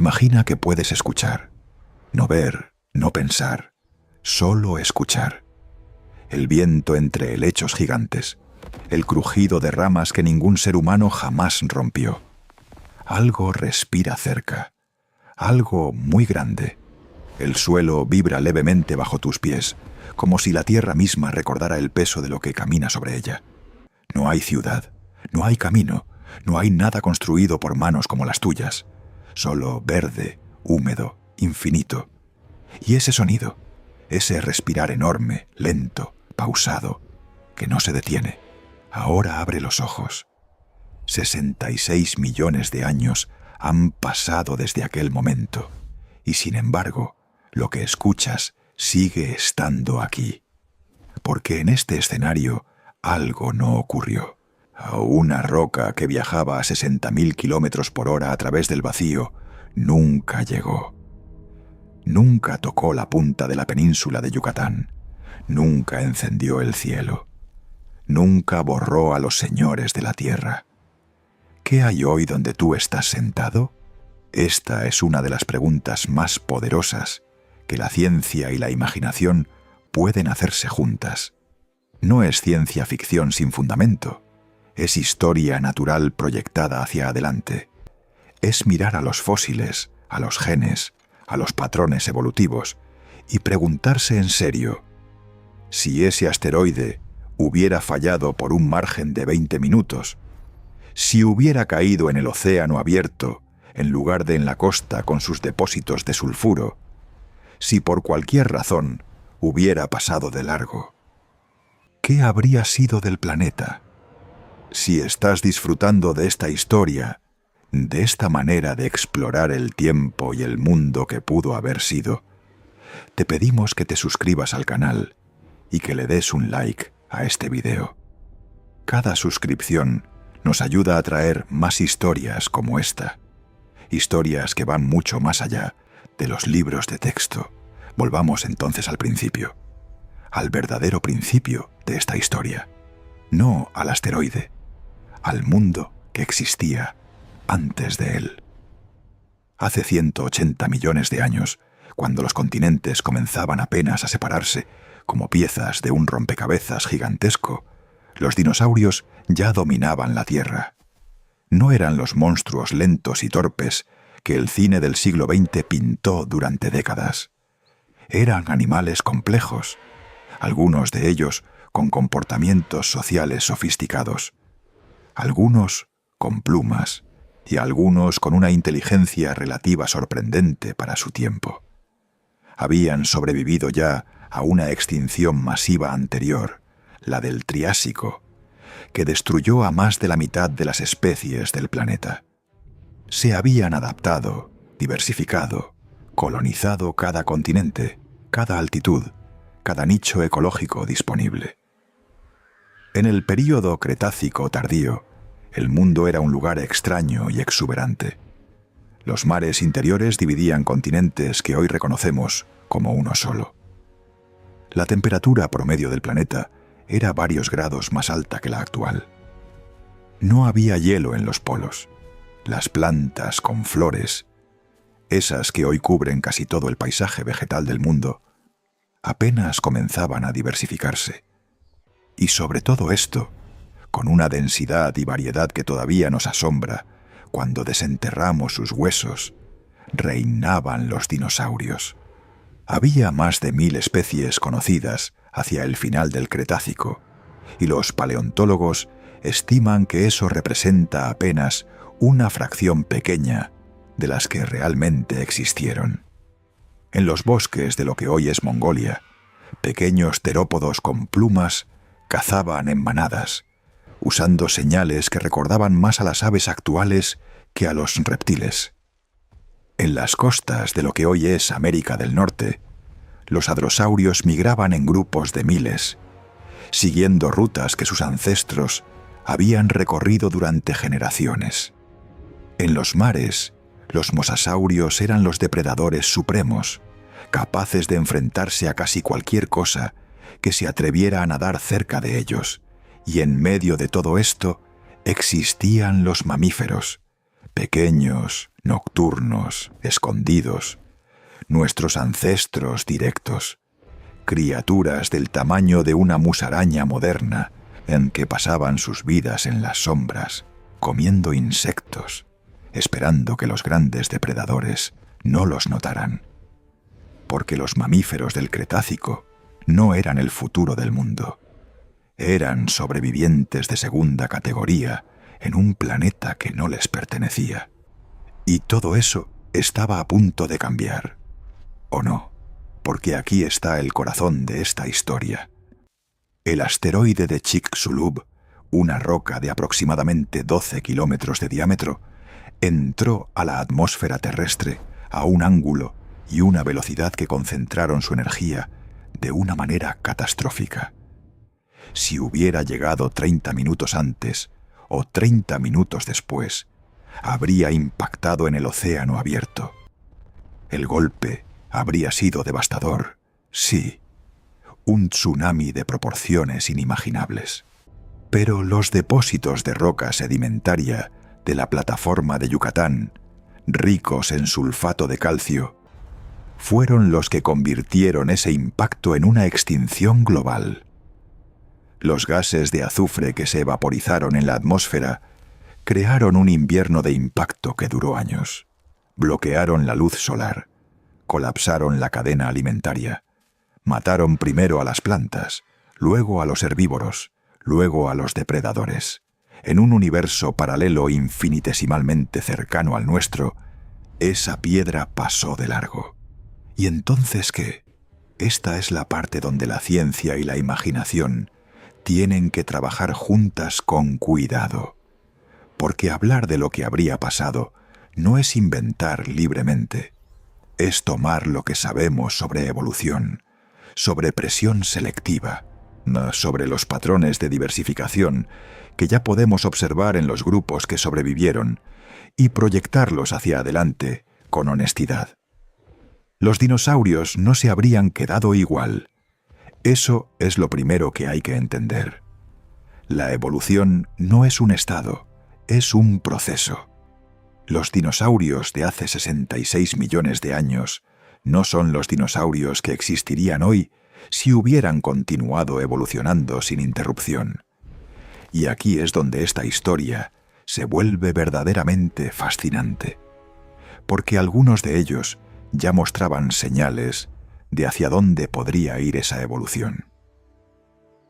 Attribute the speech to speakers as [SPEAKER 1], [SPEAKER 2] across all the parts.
[SPEAKER 1] Imagina que puedes escuchar, no ver, no pensar, solo escuchar. El viento entre helechos gigantes, el crujido de ramas que ningún ser humano jamás rompió. Algo respira cerca, algo muy grande. El suelo vibra levemente bajo tus pies, como si la tierra misma recordara el peso de lo que camina sobre ella. No hay ciudad, no hay camino, no hay nada construido por manos como las tuyas. Solo verde, húmedo, infinito. Y ese sonido, ese respirar enorme, lento, pausado, que no se detiene. Ahora abre los ojos. 66 millones de años han pasado desde aquel momento. Y sin embargo, lo que escuchas sigue estando aquí. Porque en este escenario algo no ocurrió. Una roca que viajaba a 60.000 kilómetros por hora a través del vacío nunca llegó. Nunca tocó la punta de la península de Yucatán. Nunca encendió el cielo. Nunca borró a los señores de la tierra. ¿Qué hay hoy donde tú estás sentado? Esta es una de las preguntas más poderosas que la ciencia y la imaginación pueden hacerse juntas. No es ciencia ficción sin fundamento. Es historia natural proyectada hacia adelante. Es mirar a los fósiles, a los genes, a los patrones evolutivos y preguntarse en serio, si ese asteroide hubiera fallado por un margen de 20 minutos, si hubiera caído en el océano abierto en lugar de en la costa con sus depósitos de sulfuro, si por cualquier razón hubiera pasado de largo, ¿qué habría sido del planeta? Si estás disfrutando de esta historia, de esta manera de explorar el tiempo y el mundo que pudo haber sido, te pedimos que te suscribas al canal y que le des un like a este video. Cada suscripción nos ayuda a traer más historias como esta, historias que van mucho más allá de los libros de texto. Volvamos entonces al principio, al verdadero principio de esta historia, no al asteroide, al mundo que existía antes de él. Hace 180 millones de años, cuando los continentes comenzaban apenas a separarse como piezas de un rompecabezas gigantesco, los dinosaurios ya dominaban la Tierra. No eran los monstruos lentos y torpes que el cine del siglo XX pintó durante décadas. Eran animales complejos, algunos de ellos con comportamientos sociales sofisticados, algunos con plumas y algunos con una inteligencia relativa sorprendente para su tiempo. Habían sobrevivido ya a una extinción masiva anterior, la del Triásico, que destruyó a más de la mitad de las especies del planeta. Se habían adaptado, diversificado, colonizado cada continente, cada altitud, cada nicho ecológico disponible. En el período Cretácico tardío, el mundo era un lugar extraño y exuberante. Los mares interiores dividían continentes que hoy reconocemos como uno solo. La temperatura promedio del planeta era varios grados más alta que la actual. No había hielo en los polos. Las plantas con flores, esas que hoy cubren casi todo el paisaje vegetal del mundo, apenas comenzaban a diversificarse. Y sobre todo esto, con una densidad y variedad que todavía nos asombra cuando desenterramos sus huesos, reinaban los dinosaurios. Había más de 1000 especies conocidas hacia el final del Cretácico, y los paleontólogos estiman que eso representa apenas una fracción pequeña de las que realmente existieron. En los bosques de lo que hoy es Mongolia, pequeños terópodos con plumas cazaban en manadas, usando señales que recordaban más a las aves actuales que a los reptiles. En las costas de lo que hoy es América del Norte, los hadrosaurios migraban en grupos de miles, siguiendo rutas que sus ancestros habían recorrido durante generaciones. En los mares, los mosasaurios eran los depredadores supremos, capaces de enfrentarse a casi cualquier cosa que se atreviera a nadar cerca de ellos, y en medio de todo esto existían los mamíferos, pequeños, nocturnos, escondidos, nuestros ancestros directos, criaturas del tamaño de una musaraña moderna en que pasaban sus vidas en las sombras, comiendo insectos, esperando que los grandes depredadores no los notaran. Porque los mamíferos del Cretácico no eran el futuro del mundo. Eran sobrevivientes de segunda categoría en un planeta que no les pertenecía. Y todo eso estaba a punto de cambiar. ¿O no? Porque aquí está el corazón de esta historia. El asteroide de Chicxulub, una roca de aproximadamente 12 kilómetros de diámetro, entró a la atmósfera terrestre a un ángulo y una velocidad que concentraron su energía de una manera catastrófica. Si hubiera llegado 30 minutos antes o 30 minutos después, habría impactado en el océano abierto. El golpe habría sido devastador, sí, un tsunami de proporciones inimaginables. Pero los depósitos de roca sedimentaria de la plataforma de Yucatán, ricos en sulfato de calcio, fueron los que convirtieron ese impacto en una extinción global. Los gases de azufre que se vaporizaron en la atmósfera crearon un invierno de impacto que duró años. Bloquearon la luz solar, colapsaron la cadena alimentaria, mataron primero a las plantas, luego a los herbívoros, luego a los depredadores. En un universo paralelo infinitesimalmente cercano al nuestro, esa piedra pasó de largo. ¿Y entonces qué? Esta es la parte donde la ciencia y la imaginación tienen que trabajar juntas con cuidado. Porque hablar de lo que habría pasado no es inventar libremente. Es tomar lo que sabemos sobre evolución, sobre presión selectiva, sobre los patrones de diversificación que ya podemos observar en los grupos que sobrevivieron y proyectarlos hacia adelante con honestidad. Los dinosaurios no se habrían quedado igual. Eso es lo primero que hay que entender. La evolución no es un estado, es un proceso. Los dinosaurios de hace 66 millones de años no son los dinosaurios que existirían hoy si hubieran continuado evolucionando sin interrupción. Y aquí es donde esta historia se vuelve verdaderamente fascinante, porque algunos de ellos ya mostraban señales de hacia dónde podría ir esa evolución.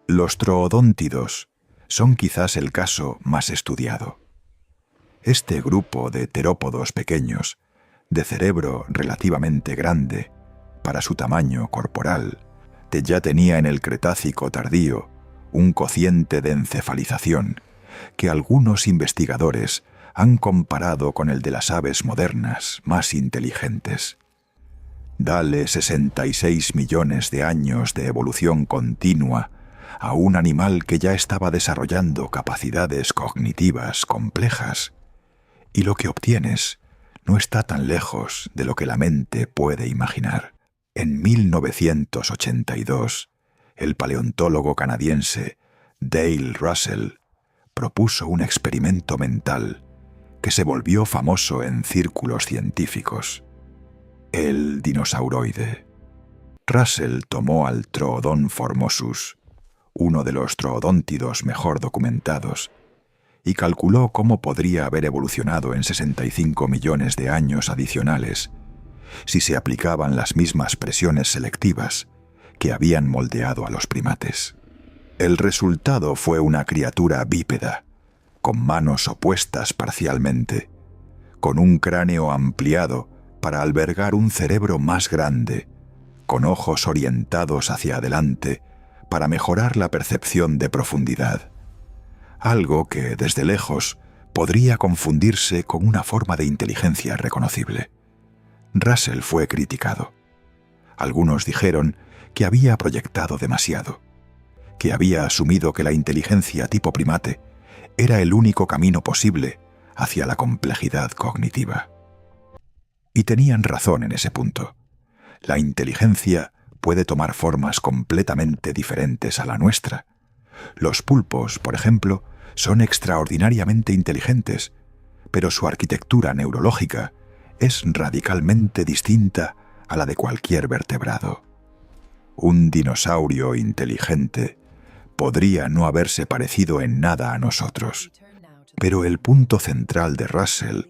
[SPEAKER 1] Los troodóntidos son quizás el caso más estudiado. Este grupo de terópodos pequeños, de cerebro relativamente grande para su tamaño corporal, ya tenía en el Cretácico tardío un cociente de encefalización que algunos investigadores han comparado con el de las aves modernas más inteligentes. Dale 66 millones de años de evolución continua a un animal que ya estaba desarrollando capacidades cognitivas complejas, y lo que obtienes no está tan lejos de lo que la mente puede imaginar. En 1982, el paleontólogo canadiense Dale Russell propuso un experimento mental que se volvió famoso en círculos científicos: el dinosauroide. Russell tomó al Troodon formosus, uno de los troodóntidos mejor documentados, y calculó cómo podría haber evolucionado en 65 millones de años adicionales si se aplicaban las mismas presiones selectivas que habían moldeado a los primates. El resultado fue una criatura bípeda, con manos opuestas parcialmente, con un cráneo ampliado para albergar un cerebro más grande, con ojos orientados hacia adelante para mejorar la percepción de profundidad. Algo que, desde lejos, podría confundirse con una forma de inteligencia reconocible. Russell fue criticado. Algunos dijeron que había proyectado demasiado, que había asumido que la inteligencia tipo primate era el único camino posible hacia la complejidad cognitiva. Y tenían razón en ese punto. La inteligencia puede tomar formas completamente diferentes a la nuestra. Los pulpos, por ejemplo, son extraordinariamente inteligentes, pero su arquitectura neurológica es radicalmente distinta a la de cualquier vertebrado. Un dinosaurio inteligente podría no haberse parecido en nada a nosotros, pero el punto central de Russell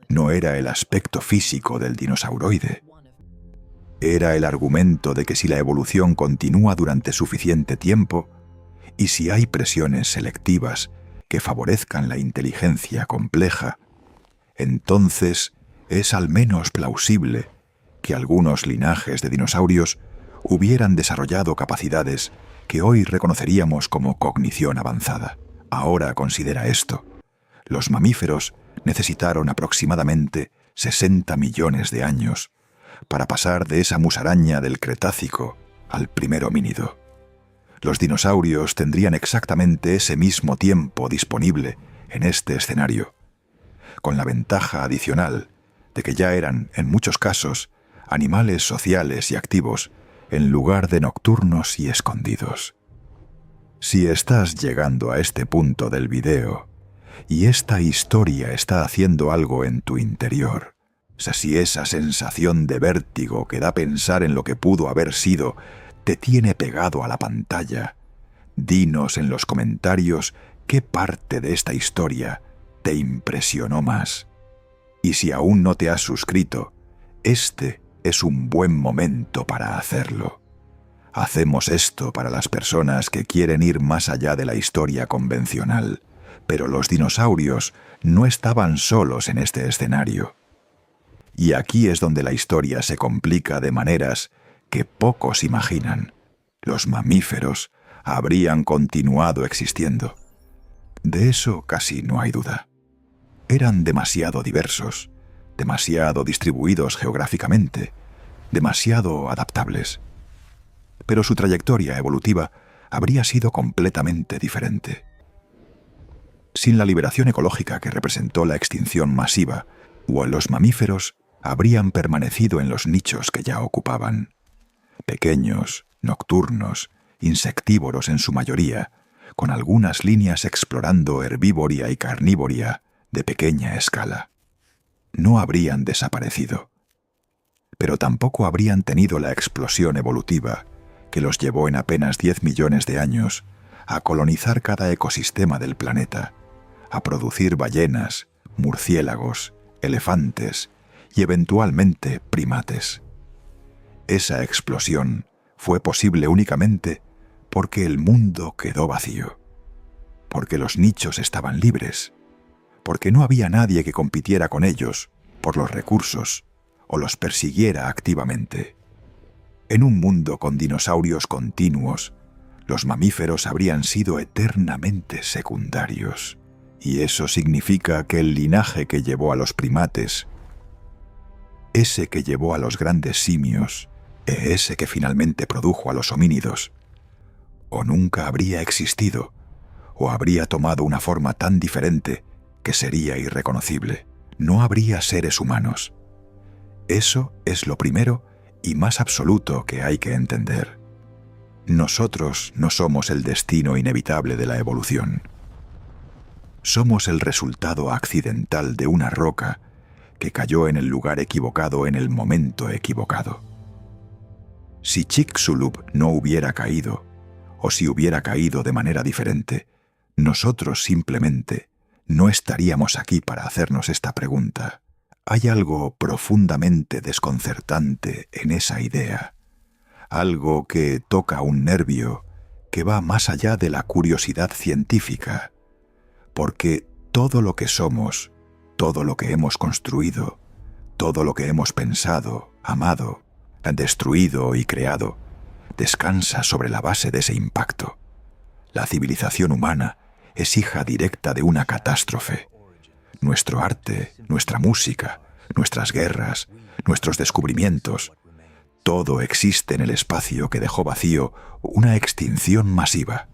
[SPEAKER 1] no era el aspecto físico del dinosauroide. Era el argumento de que si la evolución continúa durante suficiente tiempo, y si hay presiones selectivas que favorezcan la inteligencia compleja, entonces es al menos plausible que algunos linajes de dinosaurios hubieran desarrollado capacidades que hoy reconoceríamos como cognición avanzada. Ahora considera esto. Los mamíferos necesitaron aproximadamente 60 millones de años para pasar de esa musaraña del Cretácico al primer homínido. Los dinosaurios tendrían exactamente ese mismo tiempo disponible en este escenario, con la ventaja adicional de que ya eran, en muchos casos, animales sociales y activos, en lugar de nocturnos y escondidos. Si estás llegando a este punto del video, y esta historia está haciendo algo en tu interior, si esa sensación de vértigo que da pensar en lo que pudo haber sido te tiene pegado a la pantalla, dinos en los comentarios qué parte de esta historia te impresionó más. Y si aún no te has suscrito, este es un buen momento para hacerlo. Hacemos esto para las personas que quieren ir más allá de la historia convencional, pero los dinosaurios no estaban solos en este escenario. Y aquí es donde la historia se complica de maneras que pocos imaginan. Los mamíferos habrían continuado existiendo. De eso casi no hay duda. Eran demasiado diversos, demasiado distribuidos geográficamente, demasiado adaptables. Pero su trayectoria evolutiva habría sido completamente diferente. Sin la liberación ecológica que representó la extinción masiva, los mamíferos habrían permanecido en los nichos que ya ocupaban. Pequeños, nocturnos, insectívoros en su mayoría, con algunas líneas explorando herbívoria y carnívoria de pequeña escala. No habrían desaparecido, pero tampoco habrían tenido la explosión evolutiva que los llevó en apenas 10 millones de años a colonizar cada ecosistema del planeta, a producir ballenas, murciélagos, elefantes y eventualmente primates. Esa explosión fue posible únicamente porque el mundo quedó vacío, porque los nichos estaban libres, porque no había nadie que compitiera con ellos por los recursos o los persiguiera activamente. En un mundo con dinosaurios continuos, los mamíferos habrían sido eternamente secundarios, y eso significa que el linaje que llevó a los primates, ese que llevó a los grandes simios, ese que finalmente produjo a los homínidos, o nunca habría existido, o habría tomado una forma tan diferente que sería irreconocible. No habría seres humanos. Eso es lo primero y más absoluto que hay que entender. Nosotros no somos el destino inevitable de la evolución. Somos el resultado accidental de una roca que cayó en el lugar equivocado en el momento equivocado. Si Chicxulub no hubiera caído, o si hubiera caído de manera diferente, nosotros simplemente no estaríamos aquí para hacernos esta pregunta. Hay algo profundamente desconcertante en esa idea, algo que toca un nervio que va más allá de la curiosidad científica, porque todo lo que somos, todo lo que hemos construido, todo lo que hemos pensado, amado, destruido y creado, descansa sobre la base de ese impacto. La civilización humana es hija directa de una catástrofe. Nuestro arte, nuestra música, nuestras guerras, nuestros descubrimientos, todo existe en el espacio que dejó vacío una extinción masiva.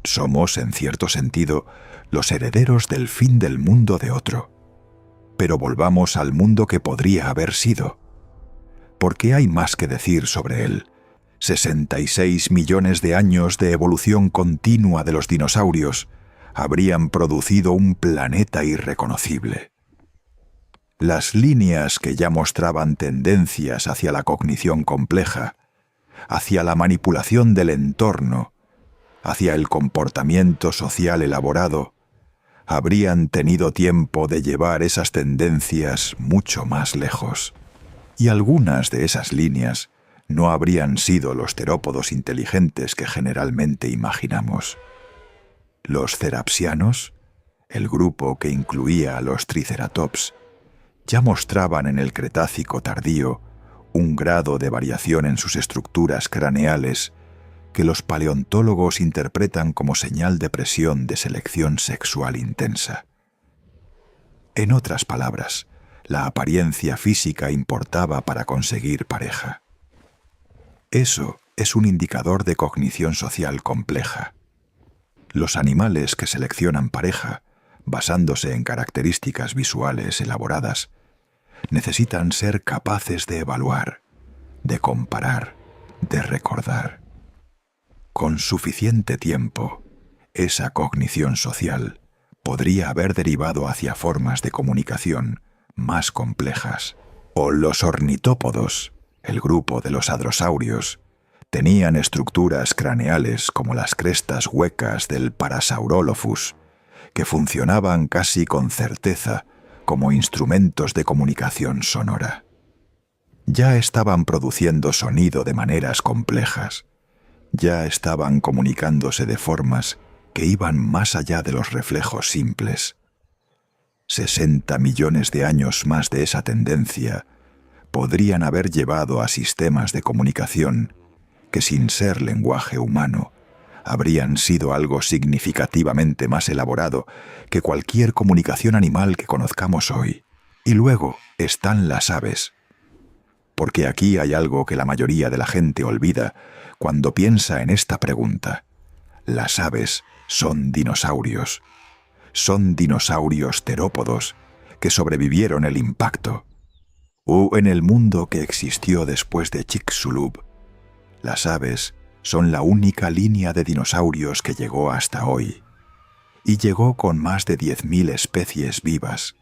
[SPEAKER 1] Somos, en cierto sentido, los herederos del fin del mundo de otro. Pero volvamos al mundo que podría haber sido. Porque hay más que decir sobre él. 66 millones de años de evolución continua de los dinosaurios habrían producido un planeta irreconocible. Las líneas que ya mostraban tendencias hacia la cognición compleja, hacia la manipulación del entorno, hacia el comportamiento social elaborado, habrían tenido tiempo de llevar esas tendencias mucho más lejos. Y algunas de esas líneas no habrían sido los terópodos inteligentes que generalmente imaginamos. Los cerapsianos, el grupo que incluía a los triceratops, ya mostraban en el Cretácico tardío un grado de variación en sus estructuras craneales que los paleontólogos interpretan como señal de presión de selección sexual intensa. En otras palabras, la apariencia física importaba para conseguir pareja. Eso es un indicador de cognición social compleja. Los animales que seleccionan pareja, basándose en características visuales elaboradas, necesitan ser capaces de evaluar, de comparar, de recordar. Con suficiente tiempo, esa cognición social podría haber derivado hacia formas de comunicación más complejas. O los ornitópodos, el grupo de los hadrosaurios, tenían estructuras craneales como las crestas huecas del Parasaurolophus, que funcionaban casi con certeza como instrumentos de comunicación sonora. Ya estaban produciendo sonido de maneras complejas. Ya estaban comunicándose de formas que iban más allá de los reflejos simples. 60 millones de años más de esa tendencia podrían haber llevado a sistemas de comunicación que, sin ser lenguaje humano, habrían sido algo significativamente más elaborado que cualquier comunicación animal que conozcamos hoy. Y luego están las aves. Porque aquí hay algo que la mayoría de la gente olvida cuando piensa en esta pregunta. Las aves son dinosaurios. Son dinosaurios terópodos que sobrevivieron el impacto. En el mundo que existió después de Chicxulub, las aves son la única línea de dinosaurios que llegó hasta hoy. Y llegó con más de 10.000 especies vivas,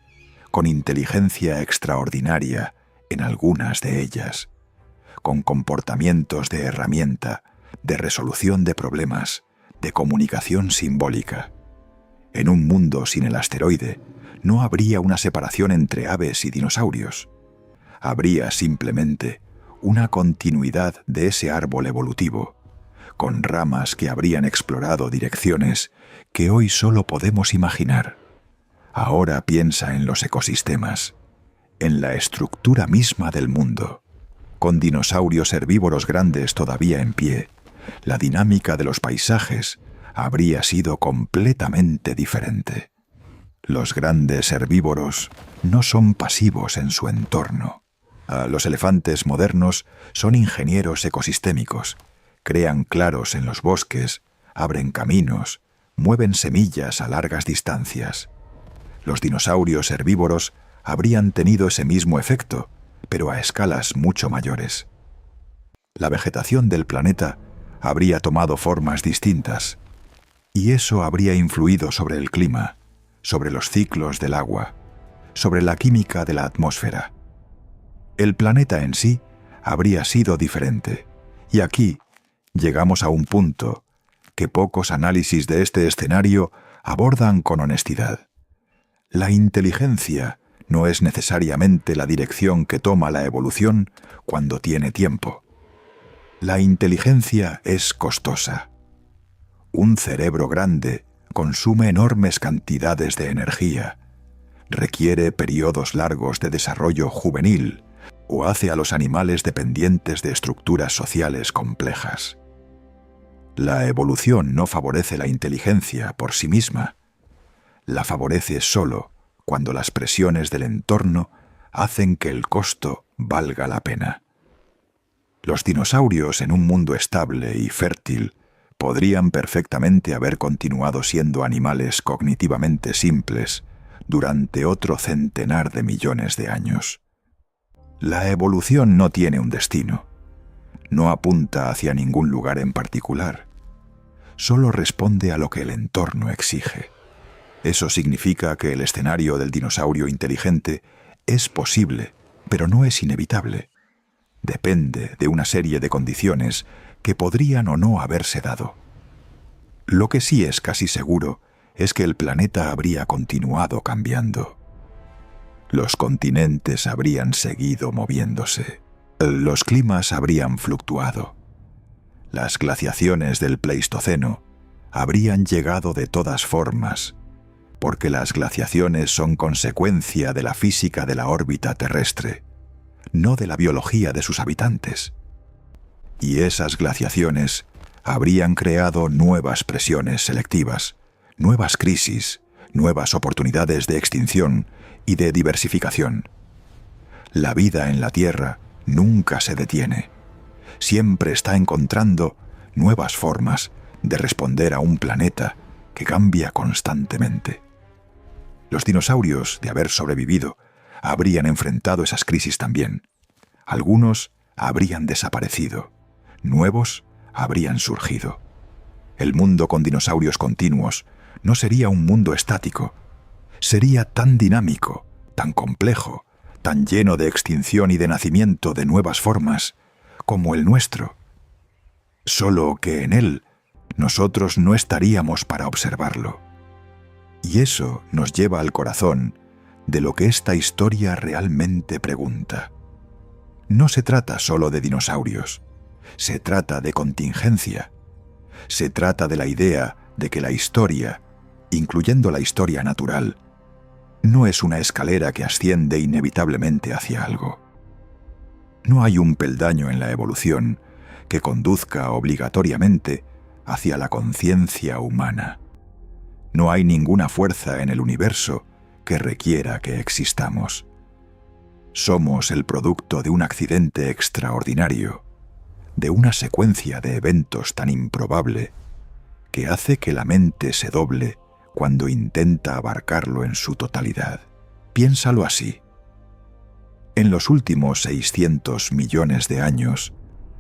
[SPEAKER 1] con inteligencia extraordinaria en algunas de ellas, con comportamientos de herramienta, de resolución de problemas, de comunicación simbólica. En un mundo sin el asteroide, no habría una separación entre aves y dinosaurios. Habría simplemente una continuidad de ese árbol evolutivo, con ramas que habrían explorado direcciones que hoy solo podemos imaginar. Ahora piensa en los ecosistemas, en la estructura misma del mundo. Con dinosaurios herbívoros grandes todavía en pie, la dinámica de los paisajes habría sido completamente diferente. Los grandes herbívoros no son pasivos en su entorno. Los elefantes modernos son ingenieros ecosistémicos, crean claros en los bosques, abren caminos, mueven semillas a largas distancias. Los dinosaurios herbívoros habrían tenido ese mismo efecto, pero a escalas mucho mayores. La vegetación del planeta habría tomado formas distintas, y eso habría influido sobre el clima, sobre los ciclos del agua, sobre la química de la atmósfera. El planeta en sí habría sido diferente, y aquí llegamos a un punto que pocos análisis de este escenario abordan con honestidad. La inteligencia no es necesariamente la dirección que toma la evolución cuando tiene tiempo. La inteligencia es costosa. Un cerebro grande consume enormes cantidades de energía, requiere periodos largos de desarrollo juvenil o hace a los animales dependientes de estructuras sociales complejas. La evolución no favorece la inteligencia por sí misma. La favorece solo cuando las presiones del entorno hacen que el costo valga la pena. Los dinosaurios en un mundo estable y fértil podrían perfectamente haber continuado siendo animales cognitivamente simples durante otro centenar de millones de años. La evolución no tiene un destino, no apunta hacia ningún lugar en particular, solo responde a lo que el entorno exige. Eso significa que el escenario del dinosaurio inteligente Es posible, pero no es inevitable. Depende de una serie de condiciones que podrían o no haberse dado. Lo que sí es casi seguro es que el planeta habría continuado cambiando. Los continentes habrían seguido moviéndose. Los climas habrían fluctuado. Las glaciaciones del Pleistoceno habrían llegado de todas formas, porque las glaciaciones son consecuencia de la física de la órbita terrestre, no de la biología de sus habitantes. Y esas glaciaciones habrían creado nuevas presiones selectivas, nuevas crisis, nuevas oportunidades de extinción y de diversificación. La vida en la Tierra nunca se detiene. Siempre está encontrando nuevas formas de responder a un planeta que cambia constantemente. Los dinosaurios, de haber sobrevivido, habrían enfrentado esas crisis también. Algunos habrían desaparecido, nuevos habrían surgido. El mundo con dinosaurios continuos no sería un mundo estático. Sería tan dinámico, tan complejo, tan lleno de extinción y de nacimiento de nuevas formas como el nuestro. Solo que en él nosotros no estaríamos para observarlo. Y eso nos lleva al corazón de lo que esta historia realmente pregunta. No se trata solo de dinosaurios, se trata de contingencia. Se trata de la idea de que la historia, incluyendo la historia natural, no es una escalera que asciende inevitablemente hacia algo. No hay un peldaño en la evolución que conduzca obligatoriamente hacia la conciencia humana. No hay ninguna fuerza en el universo que requiera que existamos. Somos el producto de un accidente extraordinario, de una secuencia de eventos tan improbable que hace que la mente se doble cuando intenta abarcarlo en su totalidad. Piénsalo así. En los últimos 600 millones de años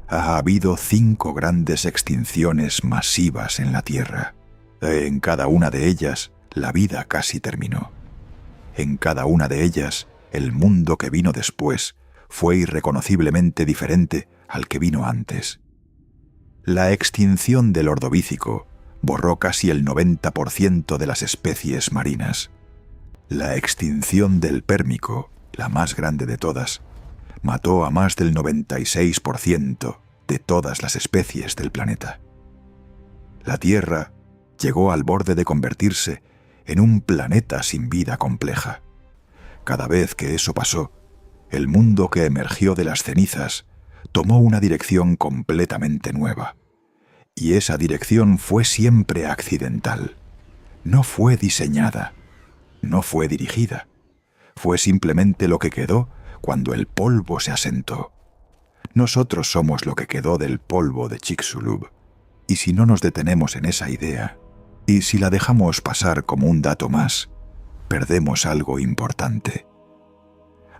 [SPEAKER 1] ha habido 5 grandes extinciones masivas en la Tierra. En cada una de ellas, la vida casi terminó. En cada una de ellas, el mundo que vino después fue irreconociblemente diferente al que vino antes. La extinción del Ordovícico borró casi el 90% de las especies marinas. La extinción del Pérmico, la más grande de todas, mató a más del 96% de todas las especies del planeta. La Tierra llegó al borde de convertirse en un planeta sin vida compleja. Cada vez que eso pasó, el mundo que emergió de las cenizas tomó una dirección completamente nueva. Y esa dirección fue siempre accidental. No fue diseñada, no fue dirigida. Fue simplemente lo que quedó cuando el polvo se asentó. Nosotros somos lo que quedó del polvo de Chicxulub. Y si no nos detenemos en esa idea, y si la dejamos pasar como un dato más, perdemos algo importante.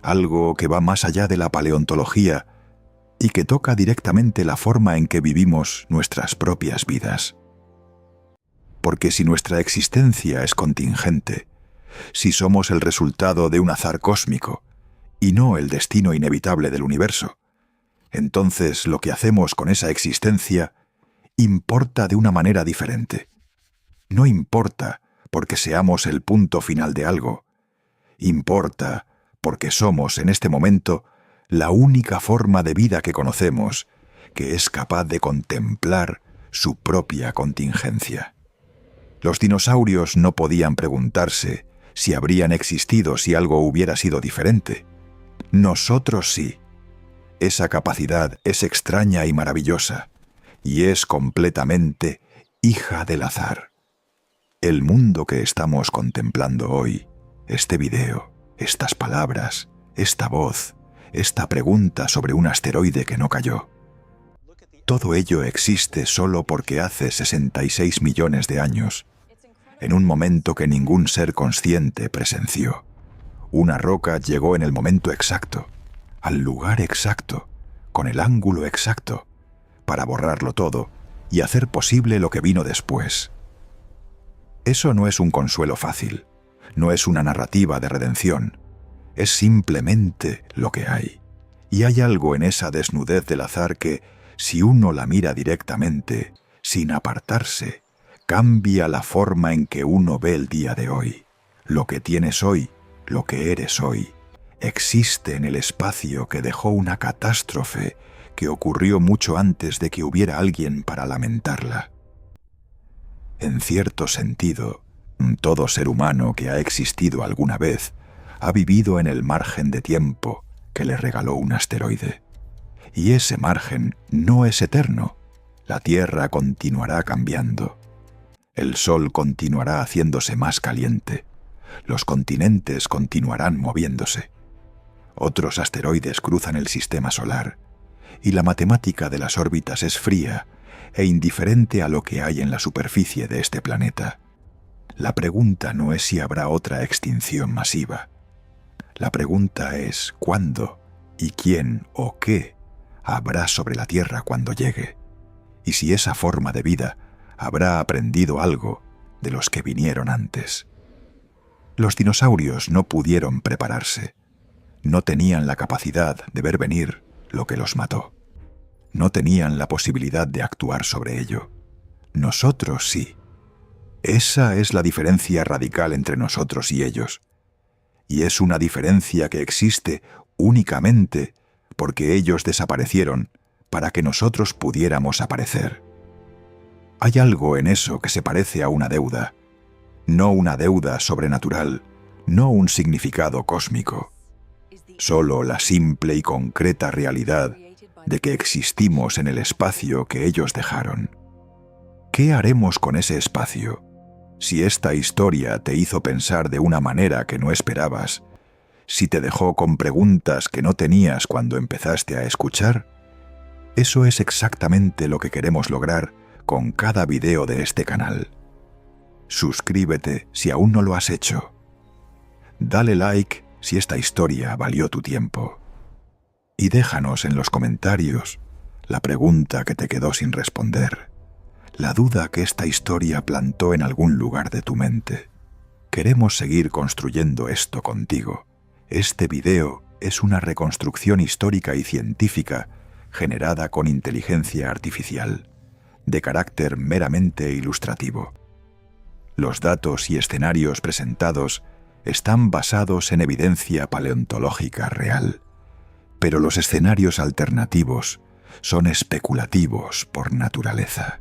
[SPEAKER 1] Algo que va más allá de la paleontología y que toca directamente la forma en que vivimos nuestras propias vidas. Porque si nuestra existencia es contingente, si somos el resultado de un azar cósmico y no el destino inevitable del universo, entonces lo que hacemos con esa existencia importa de una manera diferente. No importa porque seamos el punto final de algo. Importa porque somos en este momento la única forma de vida que conocemos que es capaz de contemplar su propia contingencia. Los dinosaurios no podían preguntarse si habrían existido si algo hubiera sido diferente. Nosotros sí. Esa capacidad es extraña y maravillosa, y es completamente hija del azar. El mundo que estamos contemplando hoy, este video, estas palabras, esta voz, esta pregunta sobre un asteroide que no cayó. Todo ello existe solo porque hace 66 millones de años, en un momento que ningún ser consciente presenció. Una roca llegó en el momento exacto, al lugar exacto, con el ángulo exacto, para borrarlo todo y hacer posible lo que vino después. Eso no es un consuelo fácil, no es una narrativa de redención. es simplemente lo que hay. Y hay algo en esa desnudez del azar que, si uno la mira directamente, sin apartarse, cambia la forma en que uno ve el día de hoy. Lo que tienes hoy, lo que eres hoy, existe en el espacio que dejó una catástrofe que ocurrió mucho antes de que hubiera alguien para lamentarla. En cierto sentido, todo ser humano que ha existido alguna vez ha vivido en el margen de tiempo que le regaló un asteroide. Y ese margen no es eterno. La Tierra continuará cambiando. El Sol continuará haciéndose más caliente. Los continentes continuarán moviéndose. Otros asteroides cruzan el sistema solar. Y la matemática de las órbitas es fría e indiferente a lo que hay en la superficie de este planeta. La pregunta no es si habrá otra extinción masiva. La pregunta es cuándo y quién o qué habrá sobre la Tierra cuando llegue, y si esa forma de vida habrá aprendido algo de los que vinieron antes. Los dinosaurios no pudieron prepararse, no tenían la capacidad de ver venir lo que los mató. No tenían la posibilidad de actuar sobre ello. Nosotros sí. Esa es la diferencia radical entre nosotros y ellos. Y es una diferencia que existe únicamente porque ellos desaparecieron para que nosotros pudiéramos aparecer. Hay algo en eso que se parece a una deuda, no una deuda sobrenatural, no un significado cósmico, solo la simple y concreta realidad de que existimos en el espacio que ellos dejaron. ¿Qué haremos con ese espacio? Si esta historia te hizo pensar de una manera que no esperabas, si te dejó con preguntas que no tenías cuando empezaste a escuchar, eso es exactamente lo que queremos lograr con cada video de este canal. Suscríbete si aún no lo has hecho. Dale like si esta historia valió tu tiempo. Y déjanos en los comentarios la pregunta que te quedó sin responder, la duda que esta historia plantó en algún lugar de tu mente. Queremos seguir construyendo esto contigo. Este video es una reconstrucción histórica y científica generada con inteligencia artificial, de carácter meramente ilustrativo. Los datos y escenarios presentados están basados en evidencia paleontológica real, pero los escenarios alternativos son especulativos por naturaleza.